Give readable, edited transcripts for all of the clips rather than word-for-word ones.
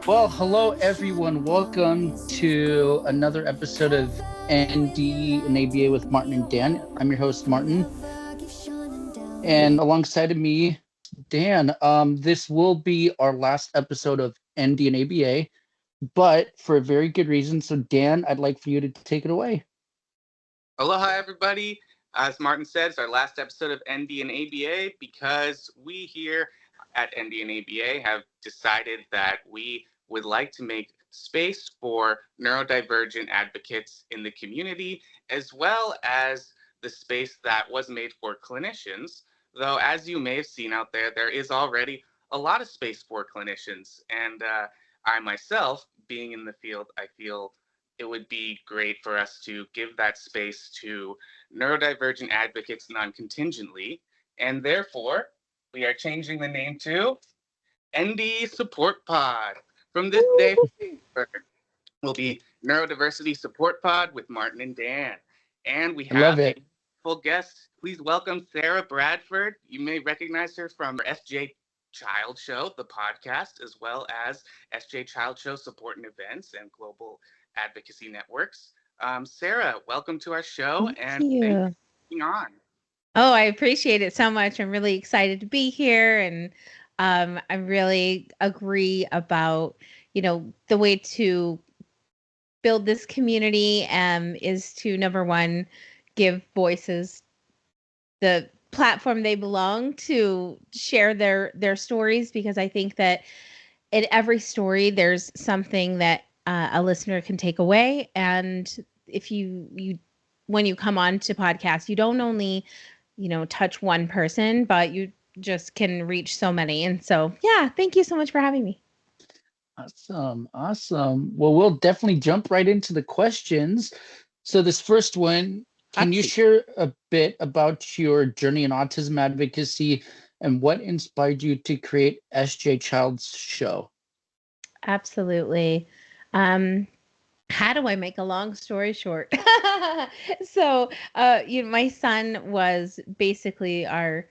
Well, hello everyone. Welcome to another episode of NDNABA with Martin and Dan. I'm your host, Martin, and alongside of me, Dan. This will be our last episode of NDNABA, but for a very good reason. So, Dan, I'd like for you to take it away. Aloha, everybody. As Martin said, it's our last episode of ND and ABA because we here at ND and ABA have decided that we would like to make space for neurodivergent advocates in the community, as well as the space that was made for clinicians. Though, as you may have seen out there, there is already a lot of space for clinicians. And I myself, being in the field, I feel it would be great for us to give that space to neurodivergent advocates non-contingently. And therefore, we are changing the name to ND Support Pod. From this day forward, will be Neurodiversity Support Pod with Martin and Dan. And we I love have a it. full guest. Please welcome Sara Bradford. You may recognize her from SJ Child Show, the podcast, as well as SJ Child Show support and events and global advocacy networks. Sara, welcome to our show, and Thank thank you you. for being on. Oh, I appreciate it so much. I'm really excited to be here, and I really agree about, the way to build this community is to, number one, give voices the platform they belong to share their stories, because I think that in every story there's something that a listener can take away. And if you when you come on to podcast, you don't only touch one person, but you just can reach so many. And so, yeah, thank you so much for having me. Awesome. Awesome. Well, we'll definitely jump right into the questions. So, this first one, can you share a bit about your journey in autism advocacy and what inspired you to create SJ Child's Show? Absolutely. How do I make a long story short? So, my son was basically our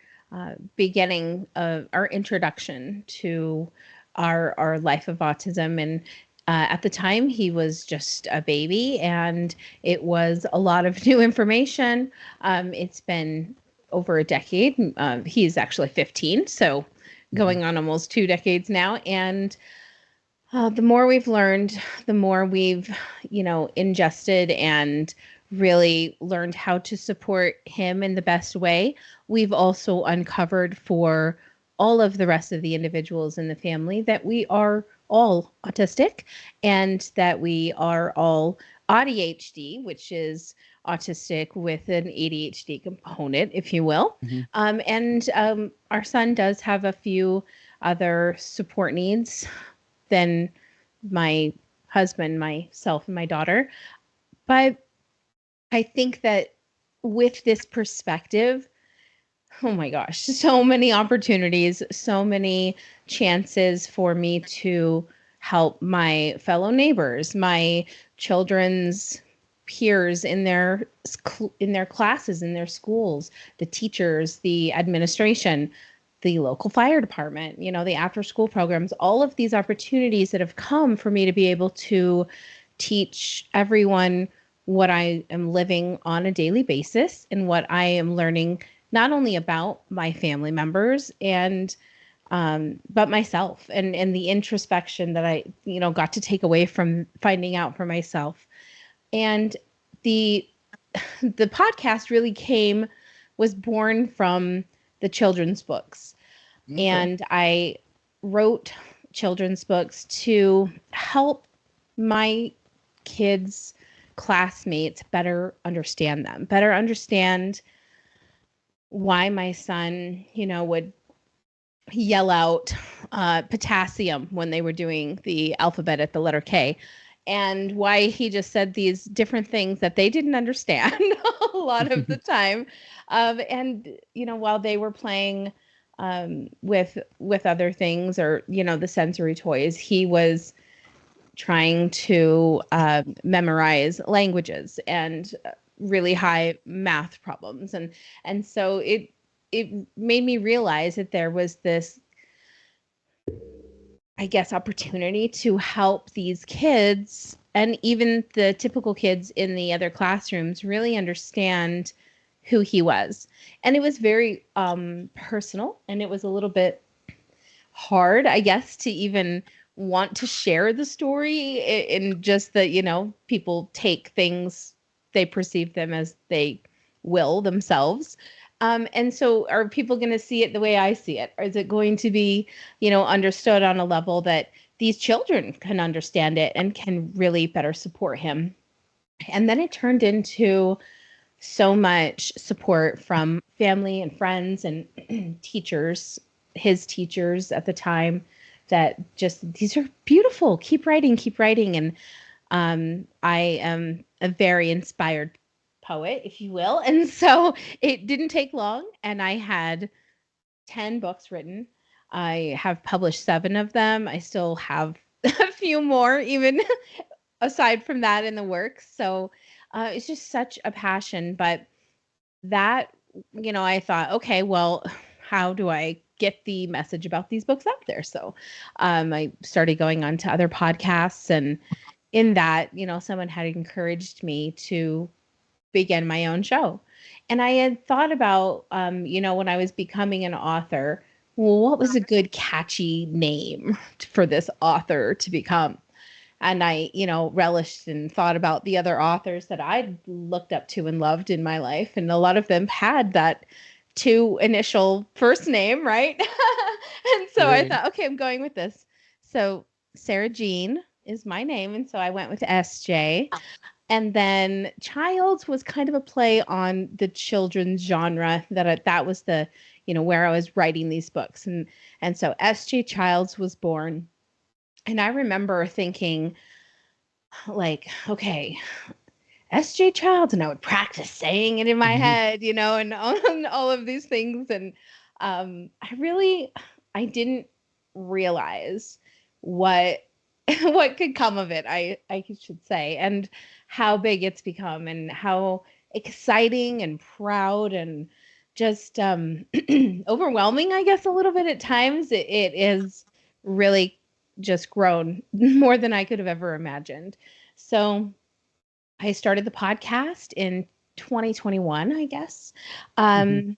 beginning of our introduction to our life of autism. And at the time, he was just a baby, and it was a lot of new information. It's been over a decade. He's actually 15, so going on almost 2 decades now. And the more we've learned, the more we've, ingested and really learned how to support him in the best way. We've also uncovered for all of the rest of the individuals in the family that we are all autistic, and that we are all ADHD, which is autistic with an ADHD component, if you will. And our son does have a few other support needs than my husband, myself, and my daughter. But I think that with this perspective, oh my gosh, so many opportunities, so many chances for me to help my fellow neighbors, my children's peers in their classes, in their schools, the teachers, the administration, the local fire department, the after school programs, all of these opportunities that have come for me to be able to teach everyone what I am living on a daily basis and what I am learning, not only about my family members and but myself, and the introspection that I got to take away from finding out for myself. And the podcast really was born from the children's books. Okay. And I wrote children's books to help my kids' classmates better understand them, better understand why my son, would yell out potassium when they were doing the alphabet at the letter K, and why he just said these different things that they didn't understand a lot of the time. And, while they were playing with other things, or, the sensory toys, he was trying to memorize languages and really high math problems. And so it made me realize that there was this I guess, opportunity to help these kids and even the typical kids in the other classrooms really understand who he was. And it was very personal, and it was a little bit hard, I guess, to even want to share the story in just that, people take things, they perceive them as they will themselves. And so are people going to see it the way I see it? Or is it going to be, understood on a level that these children can understand it and can really better support him? And then it turned into so much support from family and friends and teachers, his teachers at the time, that just, these are beautiful. Keep writing, keep writing. And I am a very inspired poet, if you will. And so it didn't take long, and I had 10 books written. I have published 7 of them. I still have a few more, even aside from that, in the works. So it's just such a passion. But that, I thought, okay, well, how do I get the message about these books out there? So I started going on to other podcasts, and in that, someone had encouraged me to begin my own show. And I had thought about, when I was becoming an author, well, what was a good catchy name for this author to become? And I, relished and thought about the other authors that I'd looked up to and loved in my life. And a lot of them had that 2 initial first name, right? And so I thought, okay, I'm going with this. So Sarah Jean is my name. And so I went with SJ. And then Childs was kind of a play on the children's genre that was the, where I was writing these books. And so SJ Childs was born. And I remember thinking, like, okay, SJ Childs, and I would practice saying it in my head, and all of these things. And I didn't realize what what could come of it, I should say, and how big it's become, and how exciting and proud and just overwhelming, I guess, a little bit at times. It is really just grown more than I could have ever imagined. So I started the podcast in 2021, I guess. And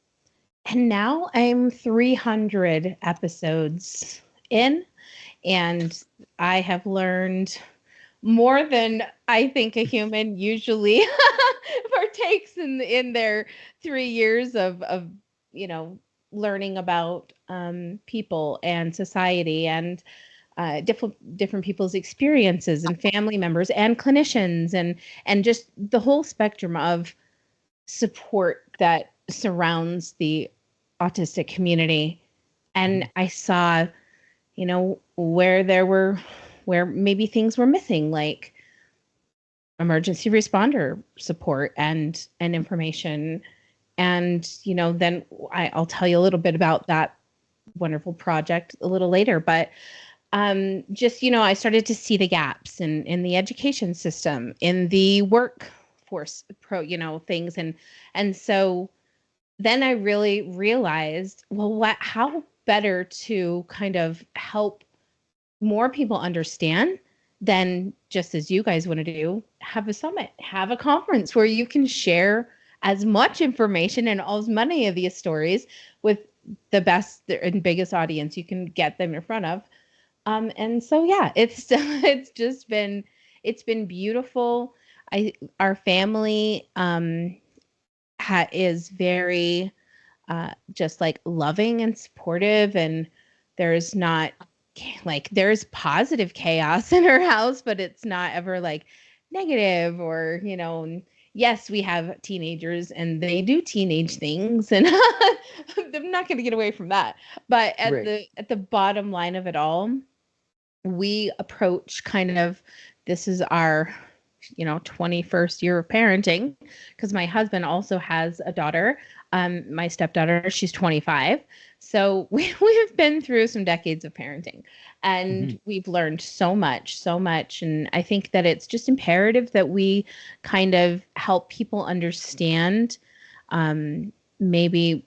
now I'm 300 episodes in, and I have learned more than I think a human usually partakes in their 3 years of learning about people and society, and different people's experiences, and family members and clinicians, and just the whole spectrum of support that surrounds the autistic community. And I saw, where maybe things were missing, like emergency responder support and information. And, then I'll tell you a little bit about that wonderful project a little later. But just, I started to see the gaps in the education system, in the workforce things. And so then I really realized, well, how better to kind of help more people understand than, just as you guys want to do, have a summit, have a conference where you can share as much information and as many of these stories with the best and biggest audience you can get them in front of. And so, yeah, it's been beautiful. Our family is very just like loving and supportive, and there's not there's positive chaos in our house, but it's not ever like negative or, yes, we have teenagers and they do teenage things, and I'm not going to get away from that. But at the bottom line of it all, we approach kind of, this is our 21st year of parenting, because my husband also has a daughter, my stepdaughter. She's 25. So we've been through some decades of parenting, and we've learned so much. And I think that it's just imperative that we kind of help people understand maybe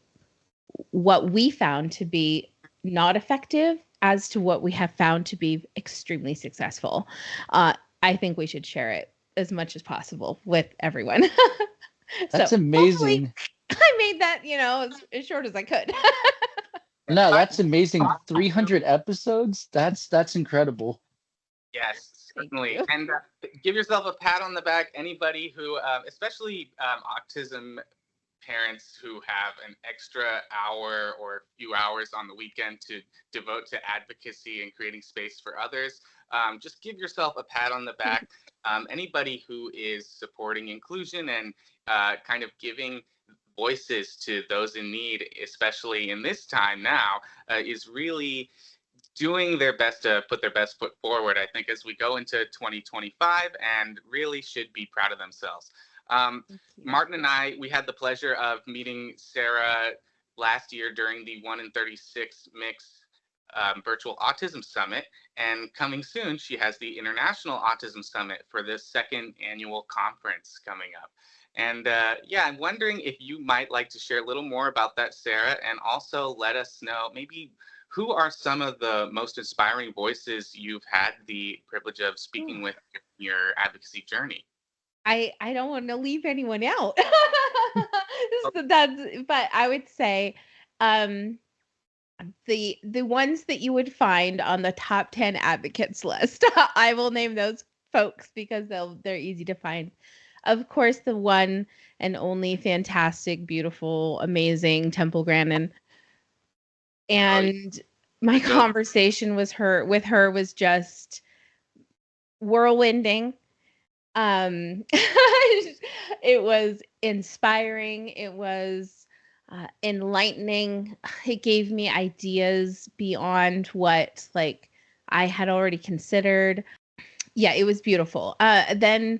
what we found to be not effective as to what we have found to be extremely successful. I think we should share it as much as possible with everyone. That's so amazing. hopefully I made that, as short as I could. No, that's amazing. 300 episodes? That's incredible. Yes, Thank certainly. you. And give yourself a pat on the back. Anybody who, especially autism parents who have an extra hour or a few hours on the weekend to devote to advocacy and creating space for others, just give yourself a pat on the back. Anybody who is supporting inclusion and kind of giving voices to those in need, especially in this time now, is really doing their best to put their best foot forward, I think, as we go into 2025, and really should be proud of themselves. Martin and I, we had the pleasure of meeting Sara last year during the 1 in 36 Mix virtual Autism Summit. And coming soon, she has the International Autism Summit for the second annual conference coming up. And yeah, I'm wondering if you might like to share a little more about that, Sara, and also let us know maybe who are some of the most inspiring voices you've had the privilege of speaking with in your advocacy journey? I don't want to leave anyone out. But I would say the ones that you would find on the top 10 advocates list. I will name those folks because they're easy to find. Of course, the one and only fantastic, beautiful, amazing Temple Grandin. And my conversation with her was just whirlwinding. It was inspiring. It was enlightening. It gave me ideas beyond what I had already considered. Yeah, it was beautiful. Then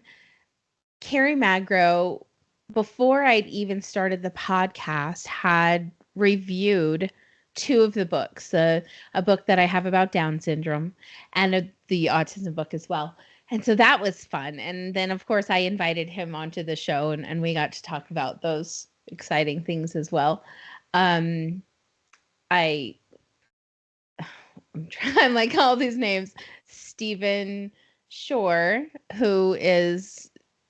Carrie Magro, before I'd even started the podcast, had reviewed 2 of the books, a book that I have about Down syndrome and the autism book as well. And so that was fun. And then, of course, I invited him onto the show and we got to talk about those exciting things as well. I'm like all these names. Stephen Shore, who is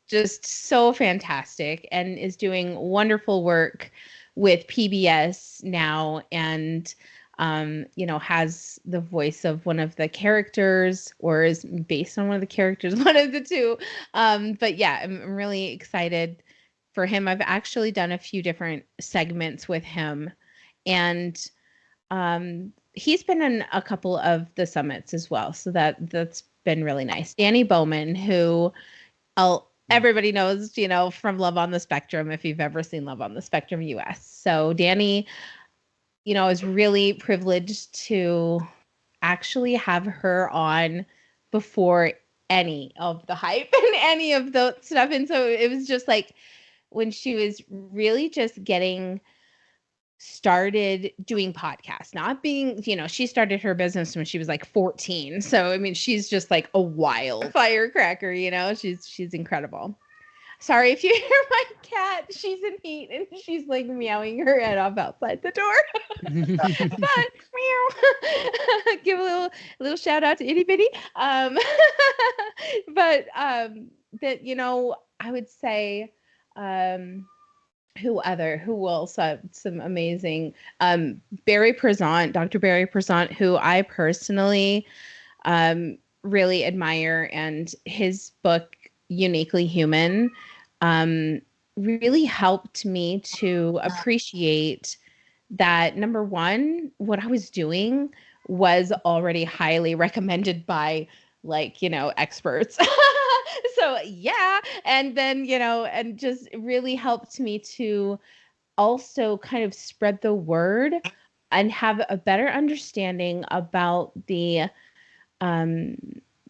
just so fantastic and is doing wonderful work with PBS now, and has the voice of one of the characters, or is based on one of the characters, one of the two. But yeah, I'm really excited for him. I've actually done a few different segments with him, and he's been in a couple of the summits as well. So that's been really nice. Danny Bowman, who everybody knows, from Love on the Spectrum, if you've ever seen Love on the Spectrum US. So Danny, is really privileged to actually have her on before any of the hype and any of the stuff. And so it was just like when she was really just getting started doing podcasts, not being, she started her business when she was like 14. So, I mean, she's just like a wild firecracker, she's incredible. Sorry if you hear my cat. She's in heat and she's like meowing her head off outside the door. But meow. Give a little shout out to Itty Bitty. But that, I would say who else some amazing Barry Prezant, Dr. Barry Prezant, who I personally really admire, and his book Uniquely Human really helped me to appreciate that, number one, what I was doing was already highly recommended by experts. So yeah, and then and just really helped me to also kind of spread the word and have a better understanding about the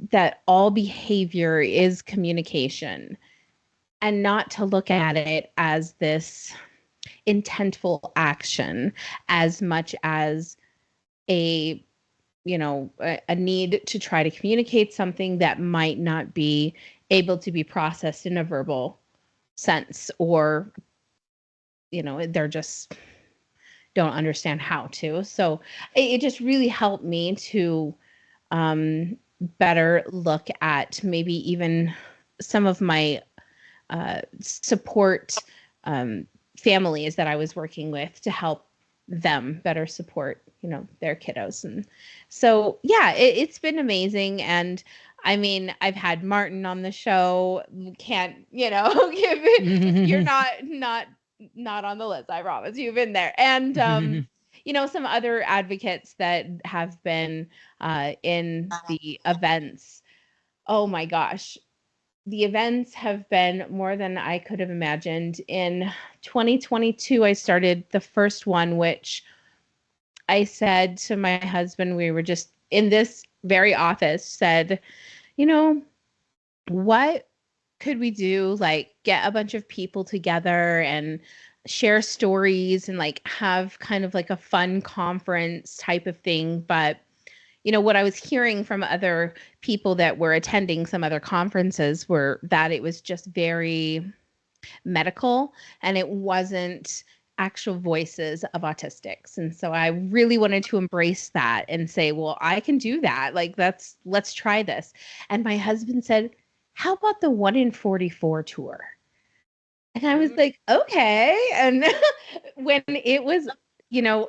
that all behavior is communication, and not to look at it as this intentful action as much as a need to try to communicate something that might not be able to be processed in a verbal sense, or they're just don't understand how to. So it just really helped me to better look at maybe even some of my support families that I was working with to help them better support, their kiddos. And so, yeah, it's been amazing. And I mean, I've had Martin on the show. Can't, give it, you're not on the list. I promise you've been there. And, some other advocates that have been in the events. Oh my gosh, the events have been more than I could have imagined. In 2022, I started the first one, which I said to my husband, we were just in this very office, said, what could we do? Like, get a bunch of people together and share stories and like have kind of like a fun conference type of thing. But what I was hearing from other people that were attending some other conferences were that it was just very medical and it wasn't actual voices of autistics. And so I really wanted to embrace that and say, well, I can do that. Like, let's try this. And my husband said, how about the 1 in 44 tour? And I was like, okay. And when it was,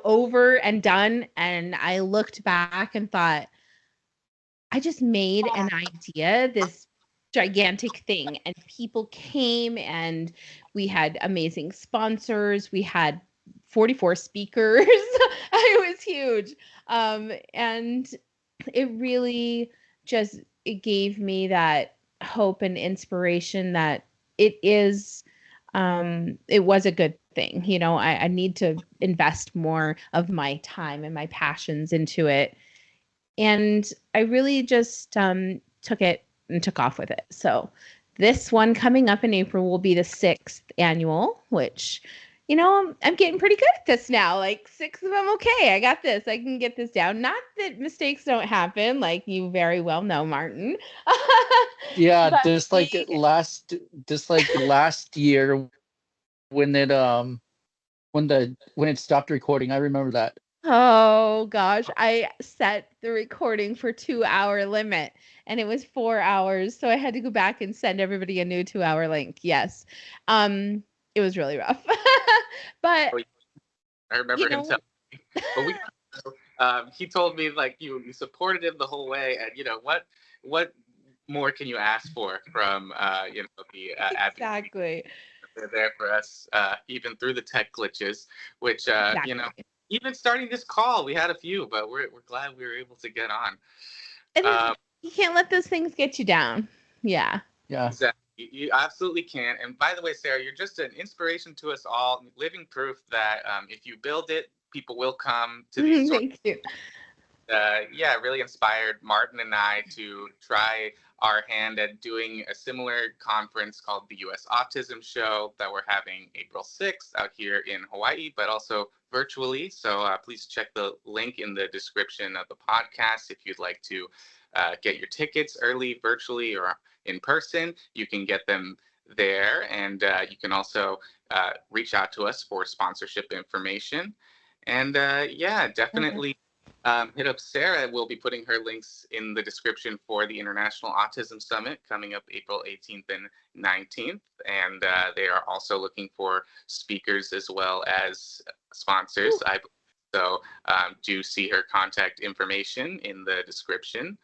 over and done, and I looked back and thought, I just made an idea, this gigantic thing, and people came and we had amazing sponsors. We had 44 speakers. It was huge. And it really just, it gave me that hope and inspiration that it was a good thing. I need to invest more of my time and my passions into it. And I really just took it and took off with it. So this one coming up in April will be the 6th annual, which, I'm getting pretty good at this now. Like 6 of them, okay, I got this. I can get this down. Not that mistakes don't happen, like you very well know, Martin. Yeah, But just like last year when it stopped recording. I remember that. oh gosh, I set the recording for 2-hour limit and it was 4 hours. So I had to go back and send everybody a new 2-hour link. Yes. It was really rough. But I remember him telling me, but he told me like you supported him the whole way, and what more can you ask for from the advocacy? exactly. They're there for us even through the tech glitches, which Exactly. even starting this call, we had a few, but we're glad we were able to get on. And you can't let those things get you down. Yeah. Yeah. Exactly. You absolutely can. And by the way, Sarah, you're just an inspiration to us all, living proof that if you build it, people will come to these sorts. Thank you. Really inspired Martin and I to try our hand at doing a similar conference called the U.S. Autism Show that we're having April 6th out here in Hawaii, but also virtually. So please check the link in the description of the podcast if you'd like to get your tickets early, virtually or in person. You can get them there, and you can also reach out to us for sponsorship information. And definitely hit up Sarah. We'll be putting her links in the description for the International Autism Summit coming up April 18th and 19th. And they are also looking for speakers as well as sponsors. So do see her contact information in the description.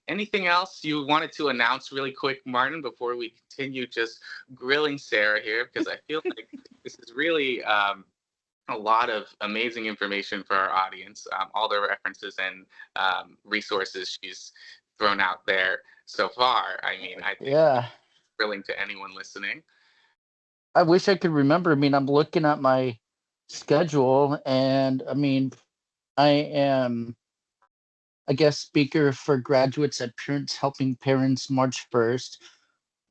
Anything else you wanted to announce really quick, Martin, before we continue just grilling Sarah here? Because I feel like this is really a lot of amazing information for our audience. All the references and resources she's thrown out there so far. I mean, I think it's thrilling to anyone listening. I wish I could remember. I mean, I'm looking at my schedule, and I mean, I am a guest speaker for graduates at Parents Helping Parents March 1st.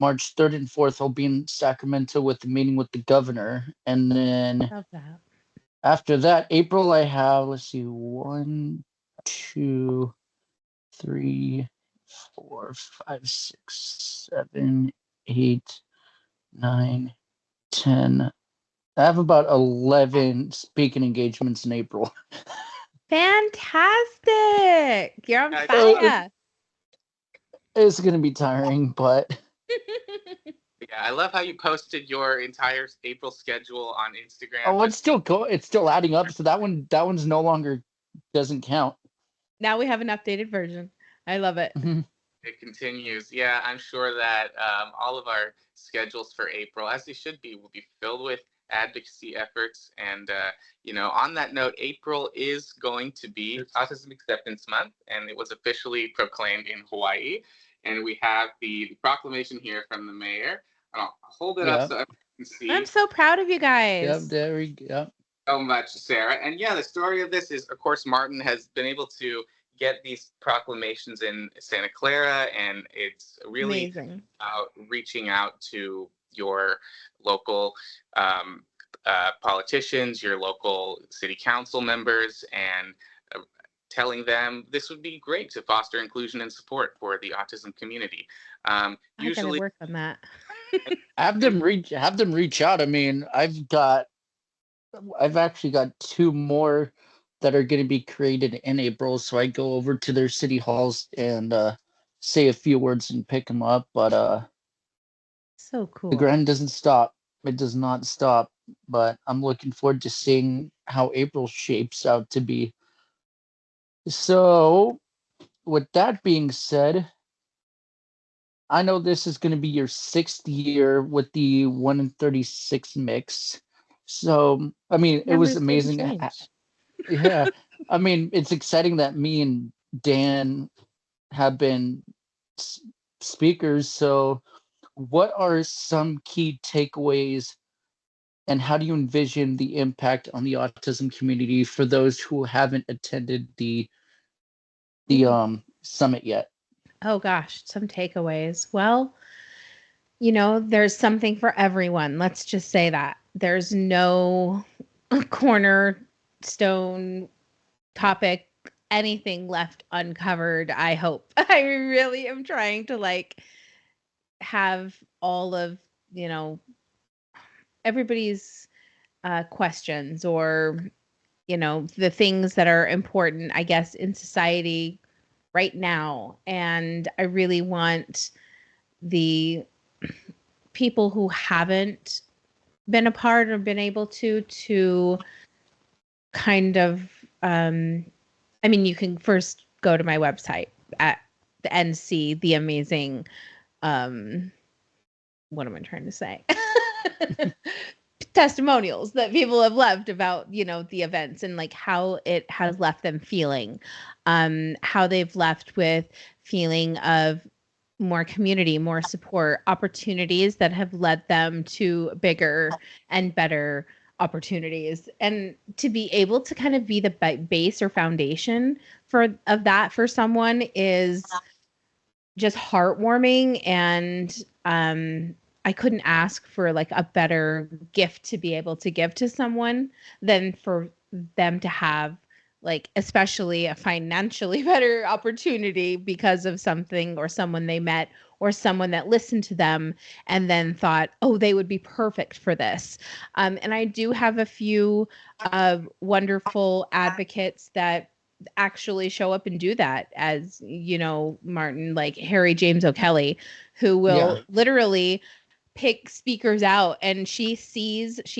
March 3rd and 4th, I'll be in Sacramento with the meeting with the governor. And then Love that. after that, April, I have, let's see, 1, 2, 3, 4, 5, 6, 7, 8, 9, 10, I have about 11 speaking engagements in April. Fantastic. You're on I- fire. It's going to be tiring, but Yeah, I love how you posted your entire April schedule on Instagram. oh, it's still adding up. So that one's no longer doesn't count. Now we have an updated version. I love it. It continues. Yeah, I'm sure that all of our schedules for April, as they should be, will be filled with advocacy efforts. And, on that note, April is going to be Autism Acceptance Month, and it was officially proclaimed in Hawaii. And we have the proclamation here from the mayor. I'll hold it up so everyone can see. I'm so proud of you guys. Yep, there we go. So much, Sarah. And yeah, the story of this is, of course, Martin has been able to get these proclamations in Santa Clara, and it's really reaching out to your local politicians, your local city council members, and telling them this would be great to foster inclusion and support for the autism community. Usually, I gotta work on that. have them reach out. I mean, I've actually got 2 more that are going to be created in April. So I go over to their city halls and say a few words and pick them up. But so cool. The grind doesn't stop. It does not stop. But I'm looking forward to seeing how April shapes out to be. So with that being said, I know this is going to be your 6th year with the 1 in 36 mix. So, I mean, it was amazing. Yeah. I mean, it's exciting that me and Dan have been speakers. So, what are some key takeaways and how do you envision the impact on the autism community for those who haven't attended the summit yet? Oh gosh, some takeaways. Well, there's something for everyone. Let's just say that. There's no cornerstone topic, anything left uncovered, I hope. I really am trying to have all of, everybody's questions or, the things that are important, I guess, in society right now. And I really want the people who haven't been a part or been able to kind of you can first go to my website at the NC, the amazing what am I trying to say? Testimonials that people have left about, the events and how it has left them feeling, how they've left with feeling of more community, more support, opportunities that have led them to bigger and better opportunities. And to be able to kind of be the base or foundation of that for someone is just heartwarming. And I couldn't ask for a better gift to be able to give to someone than for them to have especially a financially better opportunity because of something or someone they met or someone that listened to them and then thought, oh, they would be perfect for this. And I do have a few wonderful advocates that actually show up and do that, as Martin, like Harry James O'Kelly, who will literally pick speakers out, and she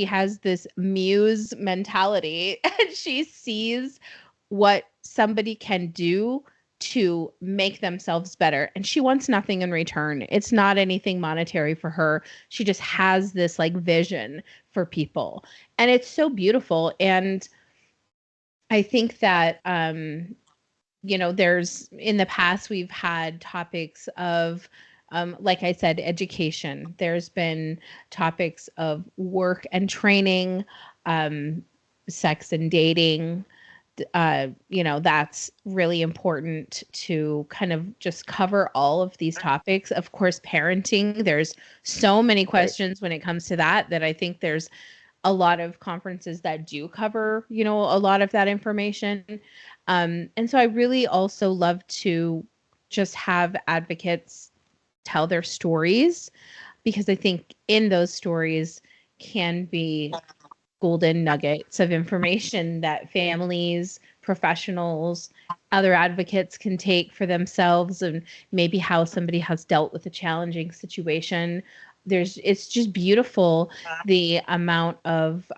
has this muse mentality and she sees what somebody can do to make themselves better, and she wants nothing in return. It's not anything monetary for her. She just has this vision for people, and it's so beautiful. And I think that there's, in the past, we've had topics of like I said, education. There's been topics of work and training, sex and dating. That's really important to kind of just cover all of these topics. Of course, parenting. There's so many questions when it comes to that I think there's a lot of conferences that do cover, a lot of that information. And so I really also love to just have advocates tell their stories, because I think in those stories can be golden nuggets of information that families, professionals, other advocates can take for themselves, and maybe how somebody has dealt with a challenging situation. It's just beautiful, the amount of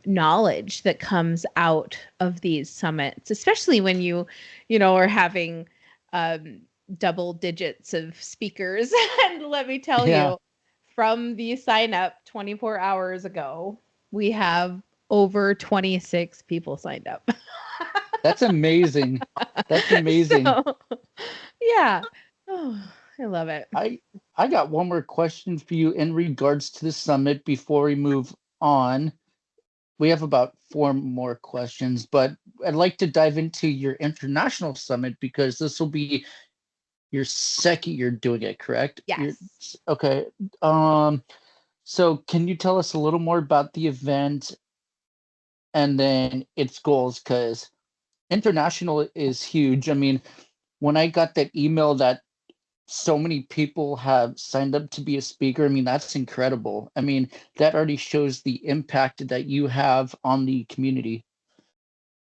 knowledge that comes out of these summits, especially when are having um, double digits of speakers. And let me tell Yeah, you, from the sign up 24 hours ago, we have over 26 people signed up. that's amazing. That's amazing. So, yeah. Oh, I love it. I I got one more question for you in regards to the summit before we move on. We have about four more questions, but I'd like to dive into your international summit because this will be your second year doing it, correct? Yes. Okay. Um, so can you tell us a little more about the event and then its goals? Because international is huge. I mean, when I got that email that so many people have signed up to be a speaker, I mean, that's incredible. I mean, that already shows the impact that you have on the community.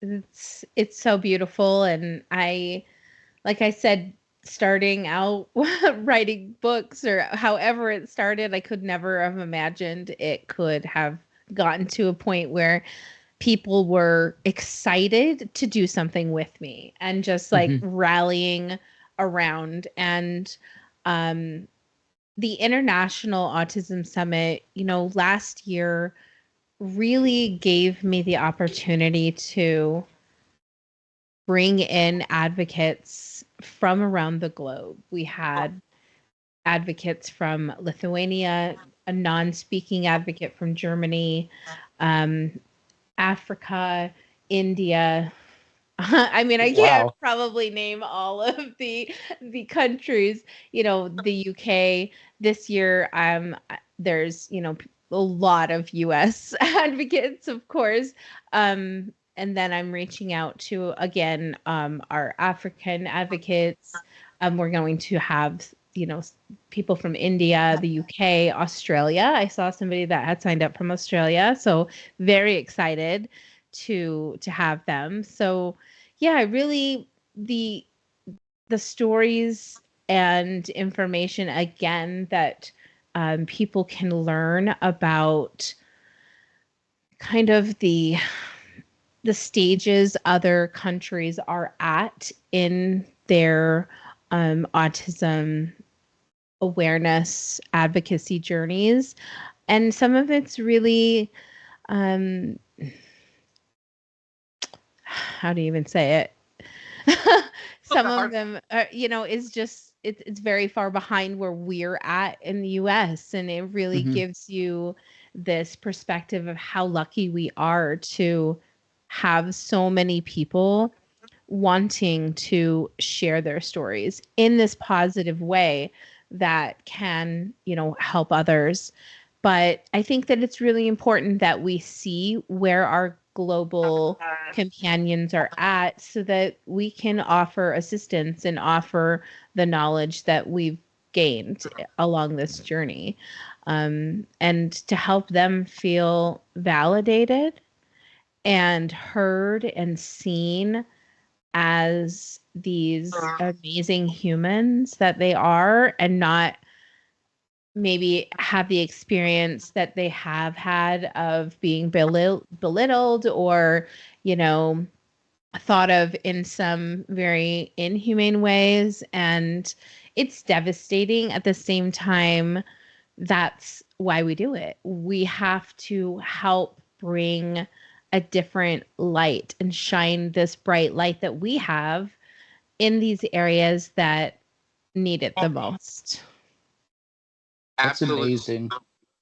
It's so beautiful, and like I said, starting out writing books or however it started, I could never have imagined it could have gotten to a point where people were excited to do something with me and just like Mhm. rallying around. And um, the International Autism Summit, last year really gave me the opportunity to bring in advocates from around the globe. We had advocates from Lithuania, a non speaking advocate from Germany, um, Africa, India. I mean, I can't Wow. probably name all of the countries. The UK this year. There's a lot of U.S. advocates, of course. And then I'm reaching out to again our African advocates. We're going to have people from India, the UK, Australia. I saw somebody that had signed up from Australia, so very excited to have them. So yeah, really the stories and information again that people can learn about kind of the stages other countries are at in their autism awareness advocacy journeys. And some of it's really um, how do you even say it? Some of them are, is just it's very far behind where we're at in the US, and it really Hmm. gives you this perspective of how lucky we are to have so many people wanting to share their stories in this positive way that can, help others. But I think that it's really important that we see where our global companions are at so that we can offer assistance and offer the knowledge that we've gained along this journey, and to help them feel validated and heard and seen as these amazing humans that they are, and not maybe have the experience that they have had of being belittled or, you know, thought of in some very inhumane ways. And it's devastating. At the same time, that's why we do it. We have to help bring a different light and shine this bright light that we have in these areas that need it the most. That's Absolutely. amazing.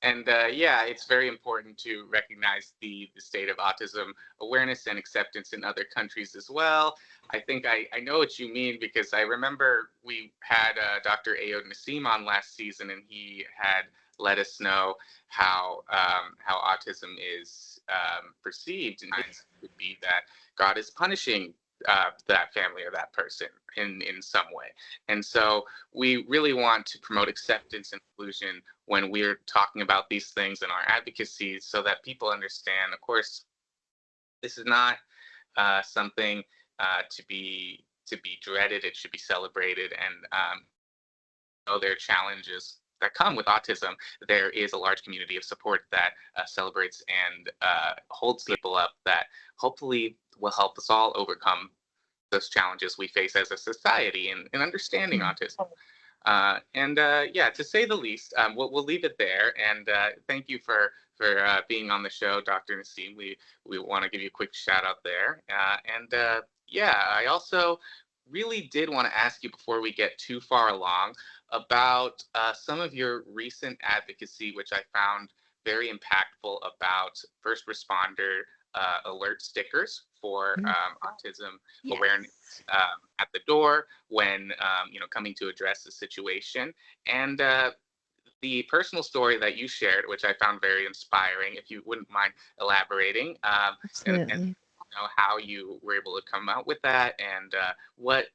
And yeah, it's very important to recognize the state of autism awareness and acceptance in other countries as well. I think I know what you mean, because I remember we had Dr. Ayo Nassim on last season, and he had let us know how autism is perceived, and it would be that God is punishing that family or that person in some way. And so we really want to promote acceptance and inclusion when we're talking about these things in our advocacy, so that people understand, of course, this is not something to be dreaded. It should be celebrated. And there are challenges that come with autism. There is a large community of support that celebrates and holds people up, that hopefully will help us all overcome those challenges we face as a society in understanding autism. Yeah, to say the least, we'll leave it there. And thank you for being on the show, Dr. Naseem. We want to give you a quick shout out there. Yeah, I also really did want to ask you, before we get too far along, about some of your recent advocacy, which I found very impactful, about first responder alert stickers for autism awareness at the door when coming to address the situation. And the personal story that you shared, which I found very inspiring, if you wouldn't mind elaborating, and how you were able to come out with that, and what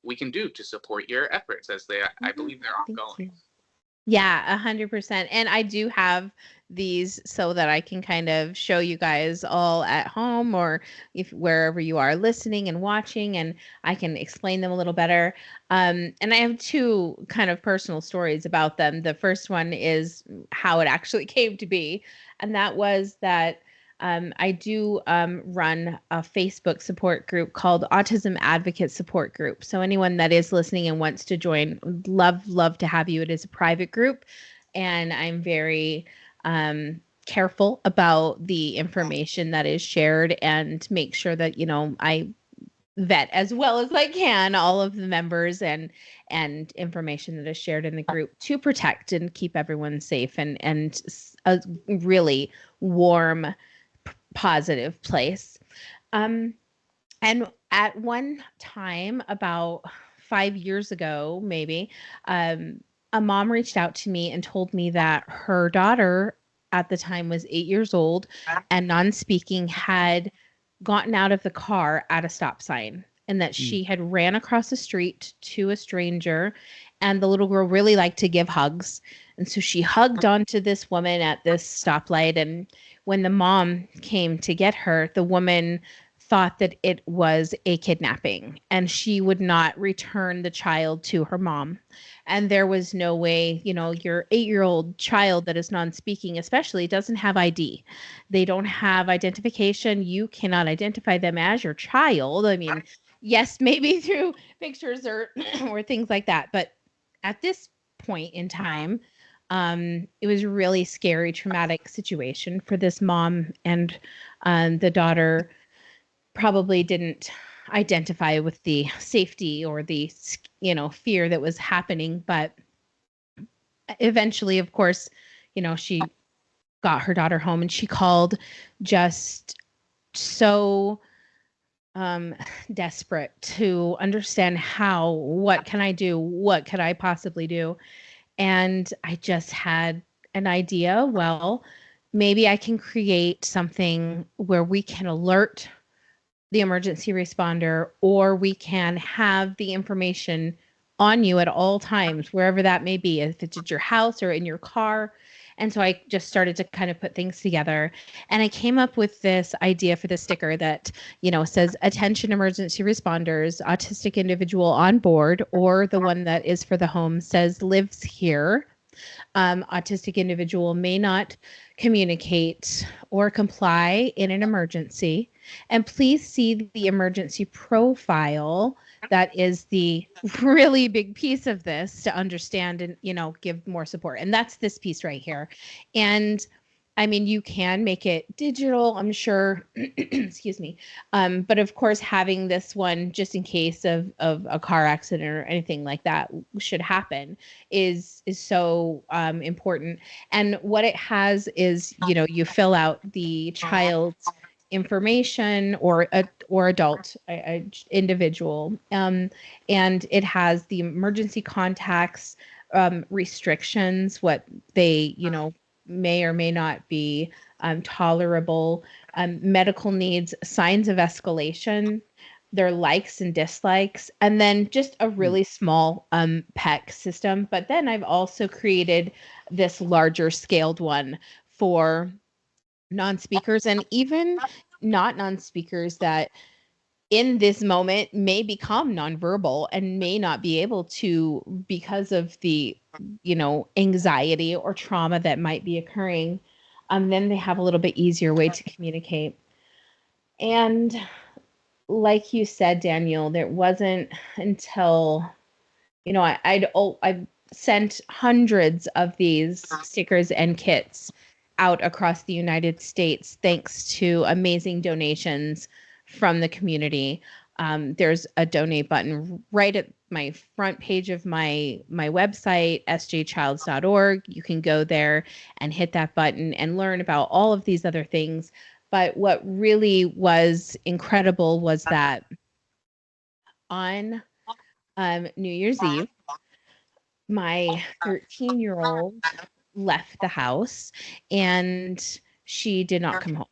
we can do to support your efforts, as I believe they're ongoing. Yeah, 100%. And I do have these so that I can kind of show you guys all at home, or if wherever you are listening and watching, and I can explain them a little better. And I have two kind of personal stories about them. The first one is how it actually came to be. And that was that I do run a Facebook support group called Autism Advocate Support Group. So anyone that is listening and wants to join, would love to have you. It is a private group, and I'm very careful about the information that is shared, and make sure that, I vet as well as I can all of the members and information that is shared in the group, to protect and keep everyone safe, and a really warm, positive place. And at one time, about 5 years ago, maybe, a mom reached out to me and told me that her daughter at the time was 8 years old and non-speaking, had gotten out of the car at a stop sign, and that she had ran across the street to a stranger, and the little girl really liked to give hugs. And so she hugged onto this woman at this stoplight. And when the mom came to get her, the woman thought that it was a kidnapping, and she would not return the child to her mom. And there was no way, your 8-year-old child that is non-speaking, especially, doesn't have ID. They don't have identification. You cannot identify them as your child. I mean, yes, maybe through pictures or or things like that. But at this point in time, it was a really scary, traumatic situation for this mom, and the daughter probably didn't identify with the safety or the, fear that was happening. But eventually, of course, she got her daughter home, and she called just so desperate to understand what can I do? What could I possibly do? And I just had an idea. Well, maybe I can create something where we can alert the emergency responder, or we can have the information on you at all times, wherever that may be, if it's at your house or in your car. And so I just started to kind of put things together, and I came up with this idea for the sticker that, says, "Attention emergency responders, autistic individual on board," or the one that is for the home says, "Lives here. Autistic individual may not communicate or comply in an emergency. And please see the emergency profile." That is the really big piece of this, to understand and, give more support. And that's this piece right here. And I mean, you can make it digital, I'm sure, excuse me. But of course, having this one, just in case of a car accident or anything like that should happen, is so important. And what it has is, you fill out the child's information, or adult, individual, and it has the emergency contacts, restrictions, what they, may or may not be tolerable, medical needs, signs of escalation, their likes and dislikes, and then just a really small PEC system. But then I've also created this larger scaled one for non-speakers and even not non-speakers that in this moment may become nonverbal and may not be able to, because of the, anxiety or trauma that might be occurring. Then they have a little bit easier way to communicate. And like you said, Daniel, there wasn't until, I've sent hundreds of these stickers and kits out across the United States, thanks to amazing donations from the community. There's a donate button right at my front page of my website, sjchilds.org. You can go there and hit that button and learn about all of these other things. But what really was incredible was that on New Year's Eve, my 13-year-old left the house and she did not come home.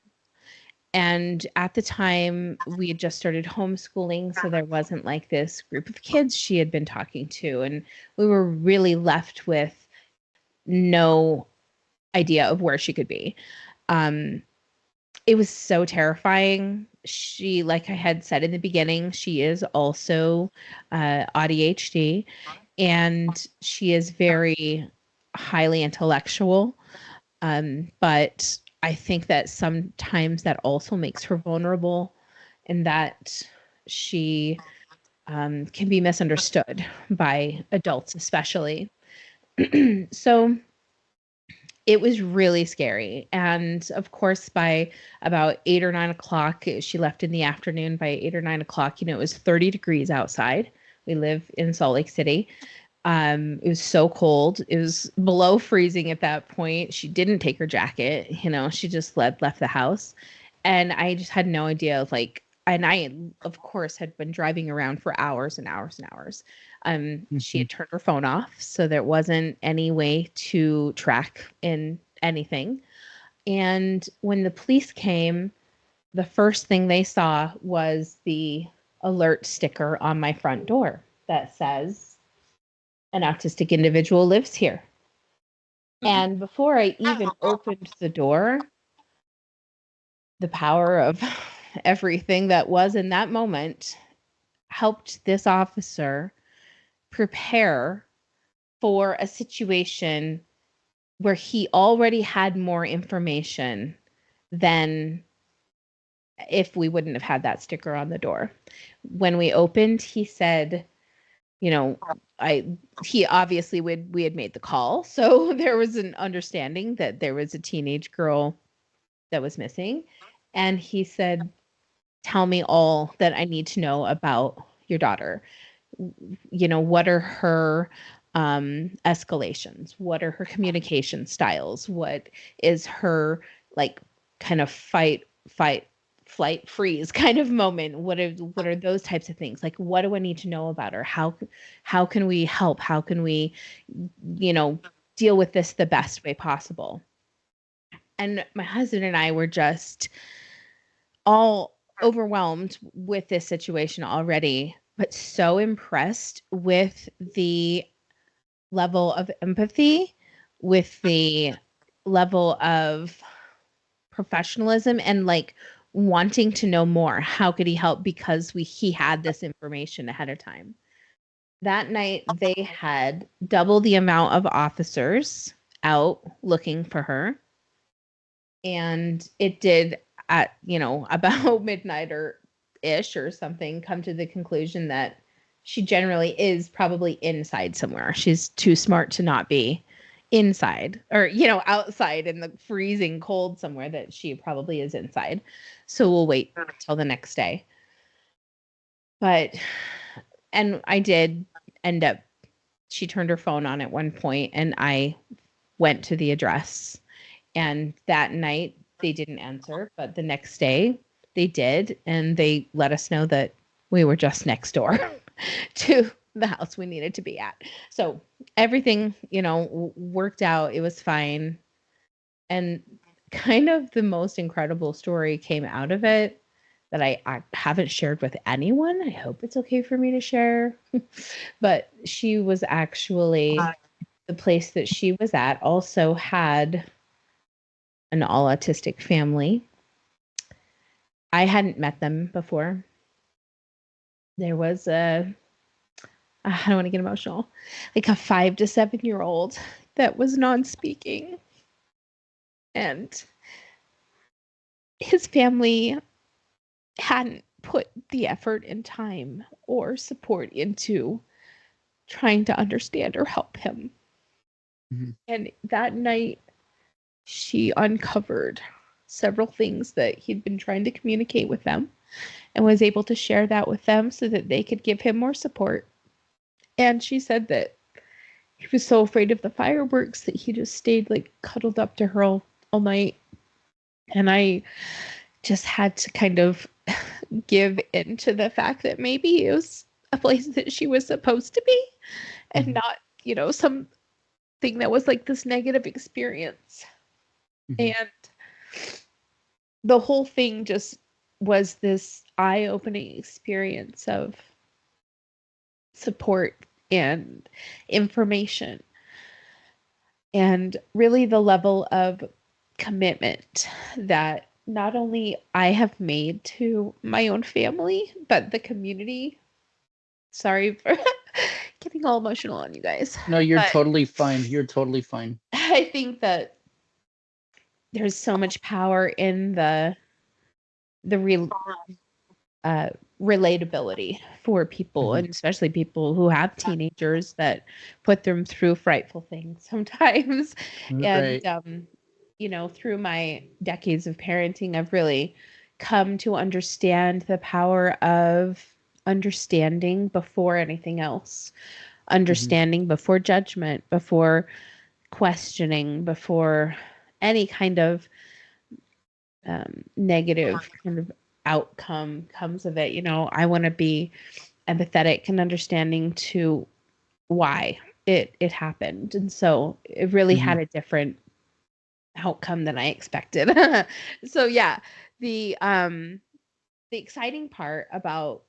And at the time, we had just started homeschooling, so there wasn't like this group of kids she had been talking to. And we were really left with no idea of where she could be. It was so terrifying. She, like I had said in the beginning, she is also ADHD, and she is very highly intellectual. But I think that sometimes that also makes her vulnerable, in that she can be misunderstood by adults, especially. So it was really scary. And of course, by about 8 or 9 o'clock, she left in the afternoon. By 8 or 9 o'clock, it was 30 degrees outside. We live in Salt Lake City. It was so cold. It was below freezing at that point. She didn't take her jacket, she just left the house. And I just had no idea of and I, of course, had been driving around for hours and hours and hours. She had turned her phone off, so there wasn't any way to track in anything. And when the police came, the first thing they saw was the alert sticker on my front door that says, "An autistic individual lives here." And before I even opened the door, the power of everything that was in that moment helped this officer prepare for a situation where he already had more information than if we wouldn't have had that sticker on the door. When we opened, he said, he obviously we had made the call, so there was an understanding that there was a teenage girl that was missing. And he said, "Tell me all that I need to know about your daughter. What are her escalations? What are her communication styles? What is her kind of fight, flight, freeze kind of moment? What are those types of things? What do I need to know about her? How can we help? How can we, deal with this the best way possible?" And my husband and I were just all overwhelmed with this situation already, but so impressed with the level of empathy, with the level of professionalism, and wanting to know more. How could he help? Because he had this information ahead of time. That night, they had double the amount of officers out looking for her. And it did, at about midnight or ish or something, come to the conclusion that she generally is probably inside somewhere. She's too smart to not be inside, or outside in the freezing cold somewhere, that she probably is inside. So we'll wait till the next day. And I did end up, she turned her phone on at one point, and I went to the address. And that night they didn't answer, but the next day they did. And they let us know that we were just next door to the house we needed to be at. So everything, worked out. It was fine. And kind of the most incredible story came out of it that I haven't shared with anyone. I hope it's okay for me to share. But she was actually, the place that she was at also had an all autistic family. I hadn't met them before. There was I don't want to get emotional, like a 5 to 7-year-old that was non-speaking, and his family hadn't put the effort and time or support into trying to understand or help him. Mm-hmm. And that night, she uncovered several things that he'd been trying to communicate with them and was able to share that with them so that they could give him more support. And she said that he was so afraid of the fireworks that he just stayed like cuddled up to her all night. And I just had to kind of give into the fact that maybe it was a place that she was supposed to be and Mhm. not, you know, something that was like this negative experience. Mhm. And the whole thing just was this eye-opening experience of support and information, and really the level of commitment that not only I have made to my own family, but the community. Sorry for getting all emotional on you guys. No, you're But totally fine. You're totally fine. I think that there's so much power in the real uh, relatability for people, Mhm. and especially people who have teenagers that put them through frightful things sometimes. And Right. you know, through my decades of parenting, I've really come to understand the power of understanding before anything else, Mhm. understanding before judgment, before questioning, before any kind of negative kind of outcome comes of it. You know, I want to be empathetic and understanding to why it happened, and so it really had Mhm. a different outcome than I expected. So yeah, the exciting part about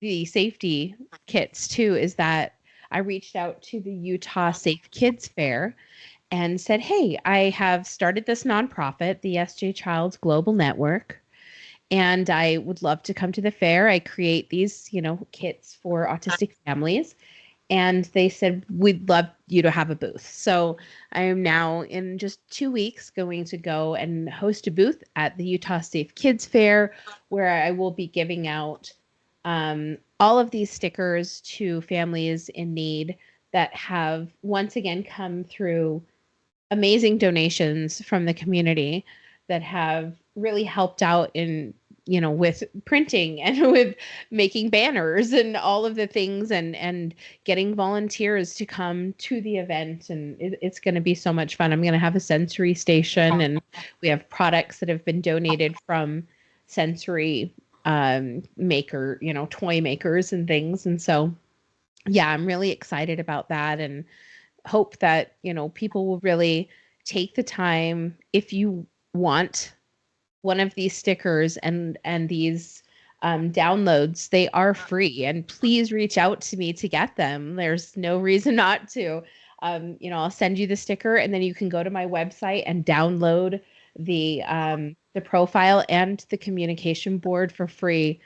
the safety kits too is that I reached out to the Utah Safe Kids Fair and said, "Hey, I have started this nonprofit, the SJ Child's Global Network, and I would love to come to the fair. I create these, you know, kits for autistic families." And they said, "We'd love you to have a booth." So I am now, in just 2 weeks, going to go and host a booth at the Utah Safe Kids Fair, where I will be giving out all of these stickers to families in need that have once again come through amazing donations from the community that have really helped out in, you know, with printing and with making banners and all of the things, and getting volunteers to come to the event. And it's going to be so much fun. I'm going to have a sensory station, and we have products that have been donated from sensory maker, you know, toy makers and things. And so yeah, I'm really excited about that, and hope that, you know, people will really take the time. If you want one of these stickers and these downloads, they are free, and please reach out to me to get them. There's no reason not to. You know, I'll send you the sticker, and then you can go to my website and download the profile and the communication board for free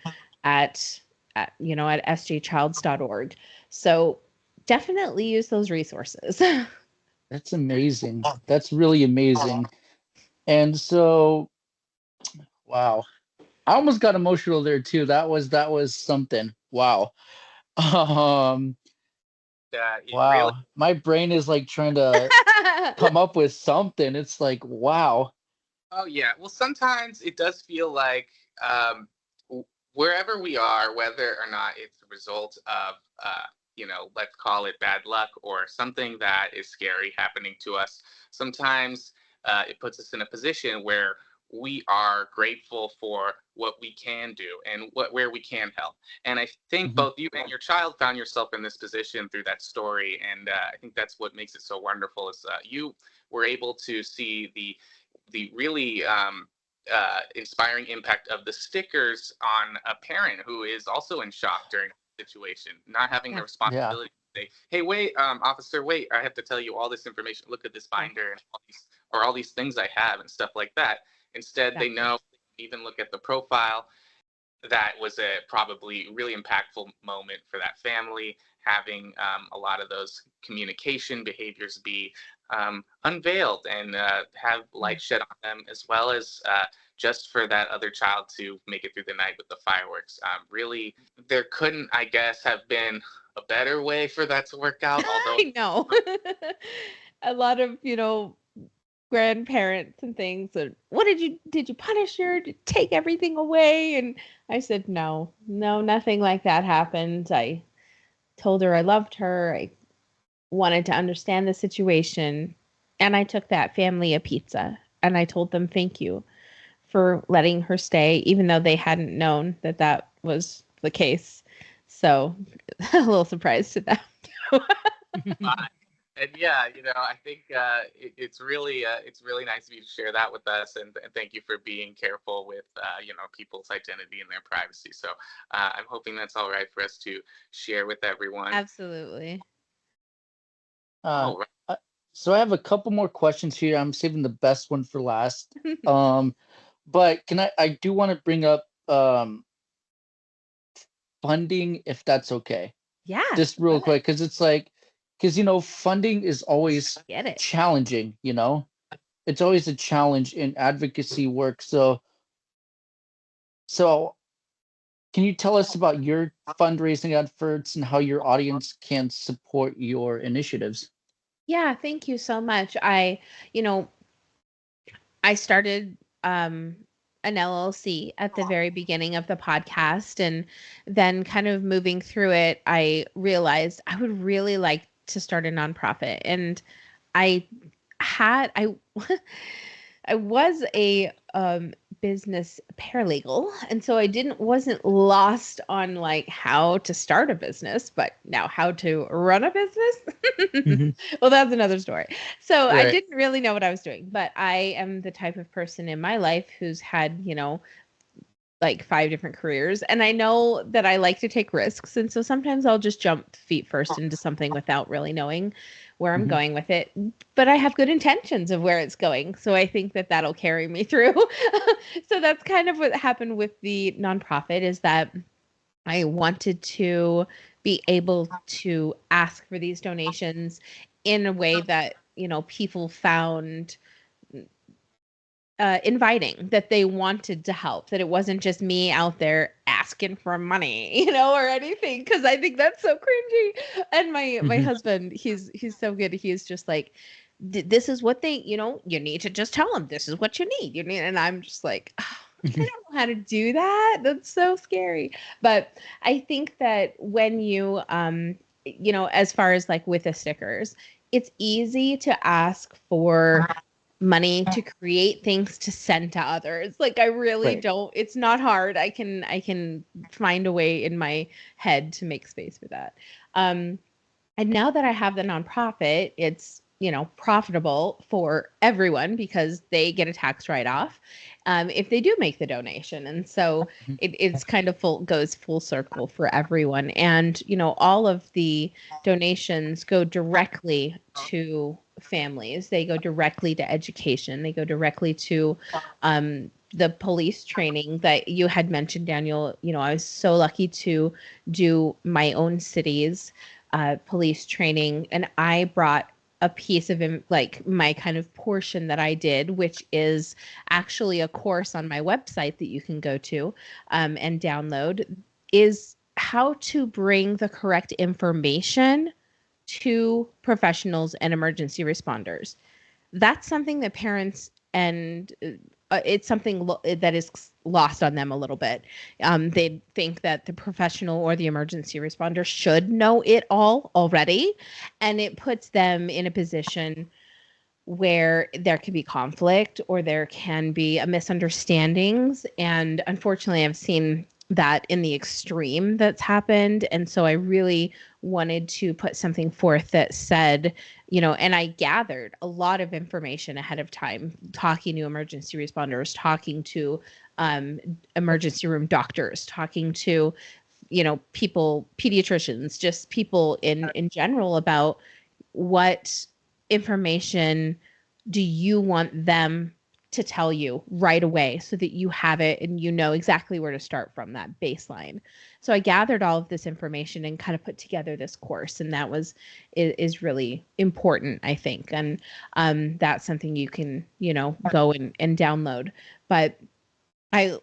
at you know, at sjchilds.org. So definitely use those resources. That's amazing. That's really amazing. And so, wow. I almost got emotional there too. That was something. Wow. Um, It really. wow. My brain is like trying to come up with something. It's like, wow. Oh yeah. Well, sometimes it does feel like um, wherever we are, whether or not it's a result of let's call it bad luck or something that is scary happening to us. Sometimes it puts us in a position where we are grateful for what we can do and where we can help. And I think Mhm. both you and your child found yourself in this position through that story. And I think that's what makes it so wonderful is you were able to see the really inspiring impact of the stickers on a parent who is also in shock during the situation, not having the responsibility to say, hey, wait, officer, wait, I have to tell you all this information. Look at this binder and all these things I have and stuff like that. Instead, they know, even look at the profile. That was a probably really impactful moment for that family, having a lot of those communication behaviors be unveiled and have light shed on them, as well as just for that other child to make it through the night with the fireworks. Really, there couldn't, I guess, have been a better way for that to work out. Although I know. A lot of, grandparents and things. And what did you punish her? Did you take everything away? And I said, no, nothing like that happened. I told her I loved her. I wanted to understand the situation. And I took that family a pizza and I told them thank you for letting her stay, even though they hadn't known that that was the case. So a little surprise to them. And yeah, I think it's really nice of you to share that with us, and thank you for being careful with people's identity and their privacy. So I'm hoping that's all right for us to share with everyone. Absolutely. All right. So I have a couple more questions here. I'm saving the best one for last. But I do want to bring up funding, if that's okay. Yeah. Just real quick, because it's like, funding is always challenging, It's always a challenge in advocacy work. So can you tell us about your fundraising efforts and how your audience can support your initiatives? Yeah, thank you so much. I started an LLC at the very beginning of the podcast, and then kind of moving through it, I realized I would really like to start a nonprofit. And I was a business paralegal, and so I wasn't lost on like how to start a business, but now how to run a business. Well, that's another story. So I didn't really know what I was doing, but I am the type of person in my life who's had, like 5 different careers, and I know that I like to take risks, and so sometimes I'll just jump feet first into something without really knowing where I'm going with it, but I have good intentions of where it's going, so I think that that'll carry me through. So that's kind of what happened with the nonprofit, is that I wanted to be able to ask for these donations in a way that people found inviting, that they wanted to help, that it wasn't just me out there asking for money, or anything, because I think that's so cringy. And my husband, he's so good. He's just like, this is what they, you need to just tell them this is what you need. And I'm just like, oh, I don't know how to do that. That's so scary. But I think that when you, as far as like with the stickers, it's easy to ask for money to create things to send to others. Like I really don't, it's not hard. I can find a way in my head to make space for that. And now that I have the nonprofit, it's, profitable for everyone because they get a tax write-off if they do make the donation. And so it's kind of goes full circle for everyone. And, all of the donations go directly to families. They go directly to education. They go directly to the police training that you had mentioned, Daniel. I was so lucky to do my own city's police training, and I brought a piece of like my kind of portion that I did, which is actually a course on my website that you can go to and download, is how to bring the correct information to professionals and emergency responders. That's something that parents and it's something that is lost on them a little bit. They think that the professional or the emergency responder should know it all already, and it puts them in a position where there can be conflict or there can be a misunderstandings. And unfortunately, I've seen that in the extreme that's happened. And so I really wanted to put something forth that said, and I gathered a lot of information ahead of time, talking to emergency responders, talking to emergency room doctors, talking to, people, pediatricians, just people in general, about what information do you want them to tell you right away so that you have it and you know exactly where to start from, that baseline. So I gathered all of this information and kind of put together this course, and that is really important, I think. And that's something you can, go and download. But I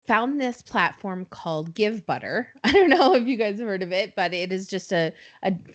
found this platform called Give Butter. I don't know if you guys have heard of it, but it is just a